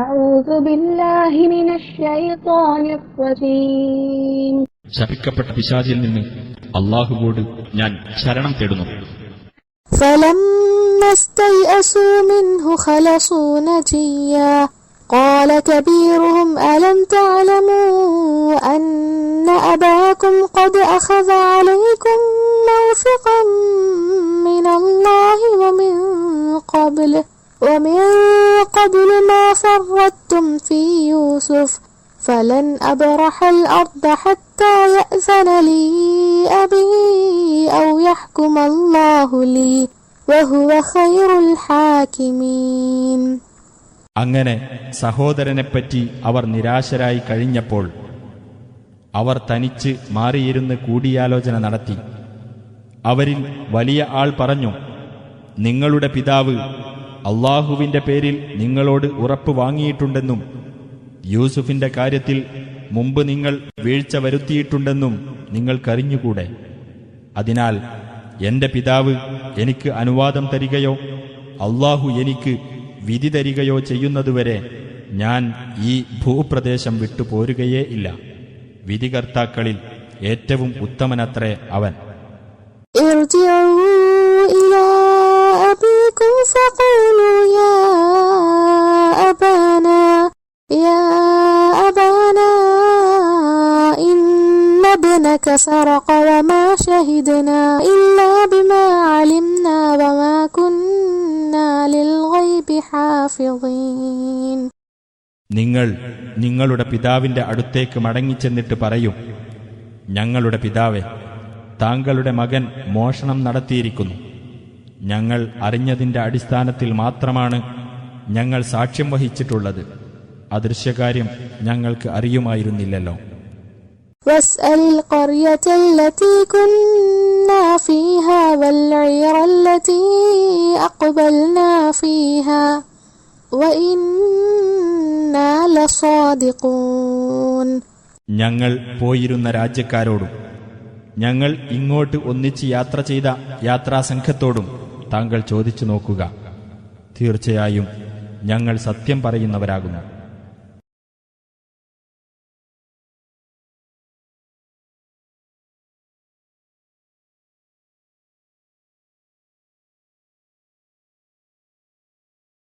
അഊദു ബില്ലാഹി മിനശ് ശൈത്വാനിർ റജീം. ശപിക്കപ്പെട്ട പിശാചിൽ നിന്ന് അല്ലാഹുവോട് ഞാൻ ശരണം തേടുന്നു. فلما استيئسوا منه خلصوا نجيا قال كبيرهم ألم تعلموا أن أباكم قد أخذ عليكم موثقا من الله ومن قبل ما فرطتم في يوسف فلن أبرح الأرض حتى يأذن لي أبي أو يحكم الله لي وهو خير الحاكمين. അങ്ങനെ സഹോദരനെപ്പറ്റി അവർ നിരാശരായി കഴിഞ്ഞപ്പോൾ അവർ തനിച്ച് മാറിയിരുന്ന് കൂടിയാലോചന നടത്തി. അവരിൽ വലിയ ആൾ പറഞ്ഞു, നിങ്ങളുടെ പിതാവ് അള്ളാഹുവിന്റെ പേരിൽ നിങ്ങളോട് ഉറപ്പ് വാങ്ങിയിട്ടുണ്ടെന്നും യൂസുഫിന്റെ കാര്യത്തിൽ മുമ്പ് നിങ്ങൾ വീഴ്ച വരുത്തിയിട്ടുണ്ടെന്നും നിങ്ങൾക്കറിഞ്ഞുകൂടെ? അതിനാൽ എന്റെ പിതാവ് എനിക്ക് അനുവാദം തരികയോ അള്ളാഹു എനിക്ക് വിധി തരികയോ ചെയ്യുന്നതുവരെ ഞാൻ ഈ ഭൂപ്രദേശം വിട്ടുപോരുകയേ ഇല്ല. വിധികർത്താക്കളിൽ ഏറ്റവും ഉത്തമനത്രേ അവൻ. ابنك سرق وما شهدنا إلا بما علمنا وما كنا للغيب حافظين. നിങ്ങൾ നിങ്ങളുടെ പിതാവിന്റെ അടുത്തേക്ക് മടങ്ങിച്ചെന്നിട്ട് പറയും, ഞങ്ങളുടെ പിതാവേ, താങ്കളുടെ മകൻ മോഷണം നടത്തിയിരിക്കുന്നു. ഞങ്ങൾ അറിഞ്ഞതിന്റെ അടിസ്ഥാനത്തിൽ മാത്രമാണ് ഞങ്ങൾ സാക്ഷ്യം വഹിച്ചിട്ടുള്ളത്. അദൃശ്യകാര്യം ഞങ്ങൾക്ക് അറിയുമായിരുന്നില്ലല്ലോ. واسأل القرية التي كنا فيها والعير التي أقبلنا فيها وإنا لصادقون. ഞങ്ങൾ പോയിരുന്ന രാജ്യക്കാരോടും ഞങ്ങൾ ഇങ്ങോട്ട് ഒന്നിച്ച് യാത്ര ചെയ്ത യാത്രാസംഘത്തോടും താങ്കൾ ചോദിച്ചു നോക്കുക. തീർച്ചയായും ഞങ്ങൾ സത്യം പറയുന്നവരാകുന്നു.